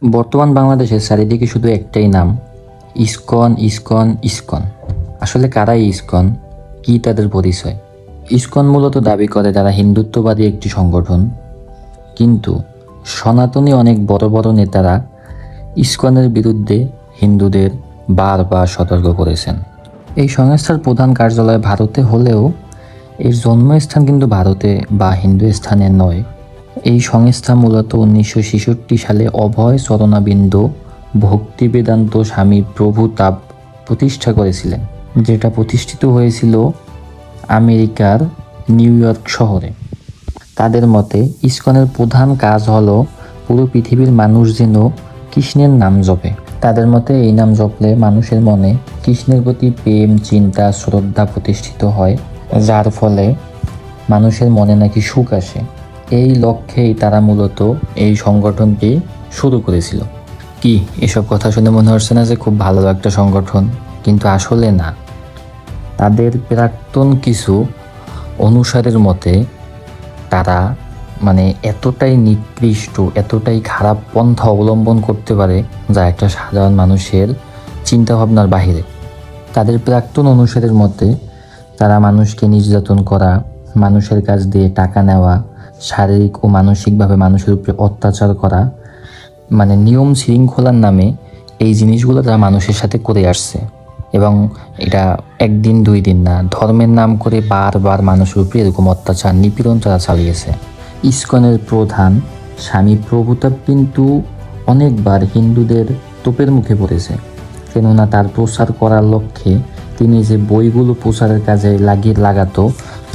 বর্তমান বাংলাদেশের চারিদিকে শুধু একটাই নাম, ইসকন ইসকন ইসকন। আসলে কারাই ইসকন, কি তাদের পরিচয়? ইসকন মূলত দাবি করে তারা হিন্দুত্ববাদী একটি সংগঠন, কিন্তু সনাতনী অনেক বড় বড় নেতারা ইসকনের বিরুদ্ধে হিন্দুদের বারবার সতর্ক করেছেন। এই সংস্থার প্রধান কার্যালয় ভারতে হলেও এর জন্মস্থান কিন্তু ভারতে বা হিন্দুস্থানে নয়। এই সংস্থা মূলত 1966 সালে অভয় চরণাবিন্দু ভক্তি বেদান্ত স্বামী প্রভুতাপ প্রতিষ্ঠা করেছিলেন, যেটা প্রতিষ্ঠিত হয়েছিল আমেরিকার নিউ ইয়র্ক শহরে। তাদের মতে ইসকনের প্রধান কাজ হলো পুরো পৃথিবীর মানুষ যেন কৃষ্ণের নাম জপে। তাদের মতে এই নাম জপলে মানুষের মনে কৃষ্ণের প্রতি প্রেম, চিন্তা, শ্রদ্ধা প্রতিষ্ঠিত হয়, যার ফলে মানুষের মনে নাকি সুখ আসে। এই লক্ষ্যেই তারা মূলত এই সংগঠনটি শুরু করেছিল। কি এসব কথা শুনে মনে হচ্ছে না যে খুব ভালো একটা সংগঠন? কিন্তু আসলে না। তাদের প্রাক্তন কিছু অনুসারীর মতে তারা এতটাই নিকৃষ্ট, এতটাই খারাপ পন্থা অবলম্বন করতে পারে যা একটা সাধারণ মানুষের চিন্তাভাবনার বাহিরে। তাদের প্রাক্তন অনুসারীর মতে তারা মানুষকে নির্যাতন করা, মানুষের কাছ দিয়ে টাকা নেওয়া, শারীরিক ও মানসিকভাবে মানুষের উপরে অত্যাচার করা, নিয়ম শৃঙ্খলার নামে এই জিনিসগুলো তারা মানুষের সাথে করে আসছে। এবং এটা একদিন দুই দিন না, ধর্মের নাম করে বারবার মানুষের উপরে এরকম অত্যাচার নিপীড়ন তারা চালিয়েছে। ইসকনের প্রধান স্বামী প্রভুতাপ কিন্তু অনেকবার হিন্দুদের তোপের মুখে পড়েছে, কেননা তার প্রচার করার লক্ষ্যে তিনি যে বইগুলো প্রচারের কাজে লাগাতো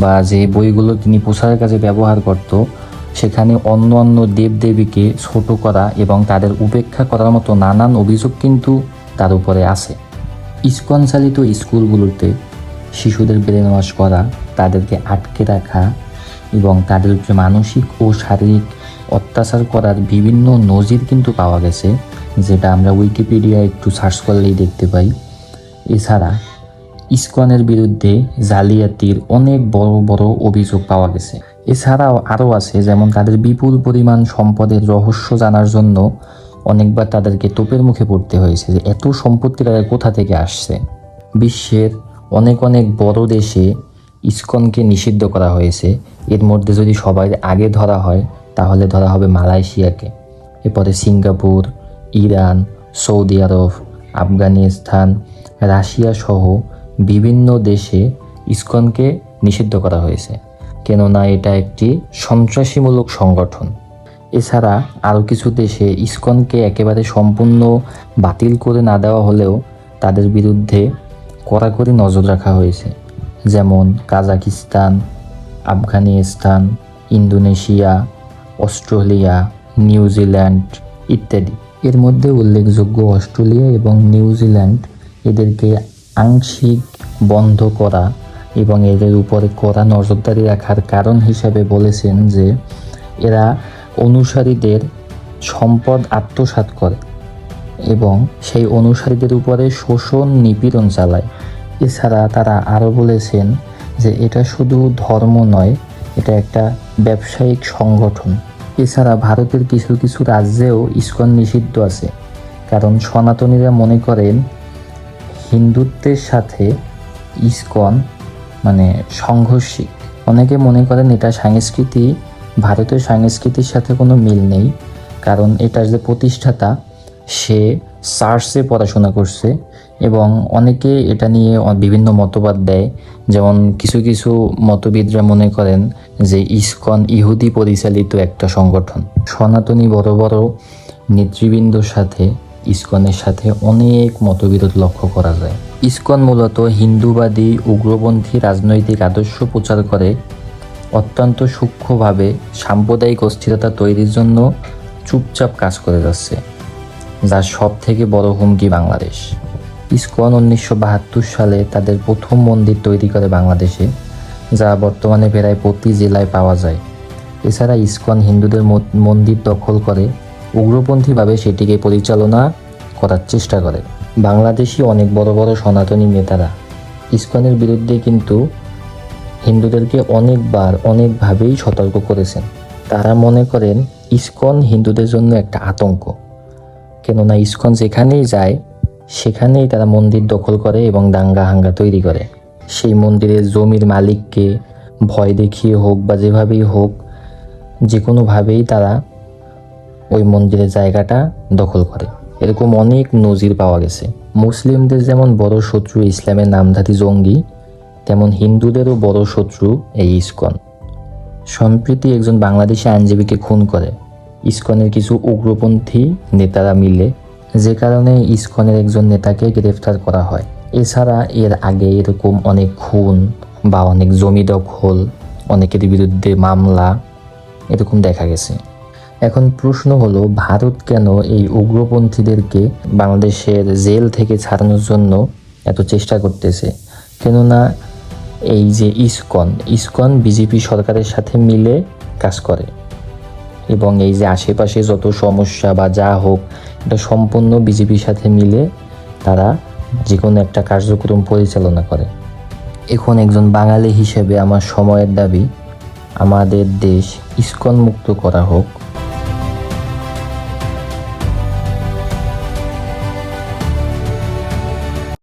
বা যে বইগুলো তিনি প্রচারের কাজে ব্যবহার করত, সেখানে অন্য অন্য দেবদেবীকে ছোট করা এবং তাদের উপেক্ষা করার মতো নানান অভিযোগ কিন্তু তার উপরে আছে। ইসকন চালিত স্কুলগুলোতে শিশুদের ব্রেন ওয়াশ করা, তাদেরকে আটকে রাখা এবং তাদের উপরে মানসিক ও শারীরিক অত্যাচার করার বিভিন্ন নজির কিন্তু পাওয়া গেছে, যেটা আমরা উইকিপিডিয়ায় একটু সার্চ করলেই দেখতে পাই। এছাড়া ইসকনের বিরুদ্ধে জালিয়াতির অনেক বড় বড় অভিযোগ পাওয়া গেছে। এছাড়াও আরও আছে, যেমন তাদের বিপুল পরিমাণ সম্পদের রহস্য জানার জন্য অনেকবার তাদেরকে তোপের মুখে পড়তে হয়েছে যে এত সম্পত্তি তাদের কোথা থেকে আসছে। বিশ্বের অনেক অনেক বড় দেশে ইসকনকে নিষিদ্ধ করা হয়েছে। এর মধ্যে যদি সবাই আগে ধরা হয় তাহলে ধরা হবে মালয়েশিয়াকে, এরপরে সিঙ্গাপুর, ইরান, সৌদি আরব, আফগানিস্তান, রাশিয়া সহ বিভিন্ন দেশে ইসকনকে নিষিদ্ধ করা হয়েছে, কেননা এটা একটি সন্ত্রাসীমূলক সংগঠন। এছাড়া আরও কিছু দেশে ইসকনকে একেবারে সম্পূর্ণ বাতিল করে না দেওয়া হলেও তাদের বিরুদ্ধে কড়াকড়ি নজর রাখা হয়েছে, যেমন Kazakhstan, Afghanistan, Indonesia, Australia, New Zealand ইত্যাদি। এর মধ্যে উল্লেখযোগ্য অস্ট্রেলিয়া এবং নিউজিল্যান্ড এদেরকে আংশিক বন্ধ করা এবং এদের উপরে কড়া নজরদারি রাখার কারণ হিসাবে বলেছেন যে এরা অনুসারীদের সম্পদ আত্মসাৎ করে এবং সেই অনুসারীদের উপরে শোষণ নিপীড়ন চালায়। এছাড়া তারা আরও বলেছেন যে এটা শুধু ধর্ম নয়, এটা একটা ব্যবসায়িক সংগঠন। এছাড়া ভারতের কিছু কিছু রাজ্যেও ইসকন নিষিদ্ধ আছে, কারণ সনাতনীরা মনে করেন হিন্দুত্বের সাথে ইসকন সংঘর্ষিক। অনেকে মনে করেন এটা সংস্কৃতি ভারতের সংস্কৃতির সাথে কোনো মিল নেই, কারণ এটার যে প্রতিষ্ঠাতা সে চার্চে পড়াশোনা করছে এবং অনেকে এটা নিয়ে বিভিন্ন মতবাদ দেয়। যেমন কিছু কিছু মতবিদরা মনে করেন যে ইসকন ইহুদি পরিচালিত একটা সংগঠন। সনাতনী বড় বড় নেতৃবৃন্দর সাথে ইসকনের সাথে অনেক মতবিরোধ লক্ষ্য করা যায়। ইসকন মূলত হিন্দুবাদী উগ্রপন্থী রাজনৈতিক আদর্শ প্রচার করে অত্যন্ত সূক্ষ্মভাবে সাম্প্রদায়িক অস্থিরতা তৈরির জন্য চুপচাপ কাজ করে যাচ্ছে, যার সব থেকে বড় হুমকি বাংলাদেশ। ইসকন 1972 সালে তাদের প্রথম মন্দির তৈরি করে বাংলাদেশে, যা বর্তমানে প্রায় প্রতি জেলায় পাওয়া যায়। এছাড়া ইসকন হিন্দুদের মন্দির দখল করে উগ্রপন্থীভাবে সেটিকে পরিচালনা করার চেষ্টা করে। বাংলাদেশি অনেক বড় বড় সনাতনী নেতারা ইসকনের বিরুদ্ধে কিন্তু হিন্দুদেরকে অনেকভাবেই সতর্ক করেছেন। তারা মনে করেন ইসকন হিন্দুদের জন্য একটা আতঙ্ক। কেননা ইসকন যেখানেই যায় সেখানেই তারা মন্দির দখল করে এবং দাঙ্গা হাঙ্গা তৈরি করে। সেই মন্দিরের জমির মালিককে ভয় দেখিয়ে হোক বা যেভাবেই হোক, যে কোনোভাবেই তারা ওই মন্দিরের জায়গাটা দখল করে। এরকম অনেক নজির পাওয়া গেছে। মুসলিমদের যেমন বড় শত্রু ইসলামের নামধারী জঙ্গি, তেমন হিন্দুদেরও বড় শত্রু এই ইসকন। সম্প্রতি একজন বাংলাদেশি আইনজীবীকে খুন করে ইসকনের কিছু উগ্রপন্থী নেতারা মিলে, যে কারণে ইসকনের একজন নেতাকে গ্রেফতার করা হয়। এছাড়া এর আগে এরকম অনেক খুন বা অনেক জমি দখল, অনেকের বিরুদ্ধে মামলা এরকম দেখা গেছে। এখন প্রশ্ন হলো, ভারত কেন এই উগ্রপন্থীদেরকে বাংলাদেশের জেল থেকে ছাড়ানোর জন্য এত চেষ্টা করতেছে? কেননা এই যে ইসকন বিজেপি সরকারের সাথে মিলে কাজ করে এবং এই যে আশেপাশে যত সমস্যা বা যা হোক, এটা সম্পূর্ণ বিজেপির সাথে মিলে তারা যে কোনো একটা কার্যক্রম পরিচালনা করে। এখন একজন বাঙালি হিসেবে আমার সময়ের দাবি, আমাদের দেশ ইসকন মুক্ত করা হোক।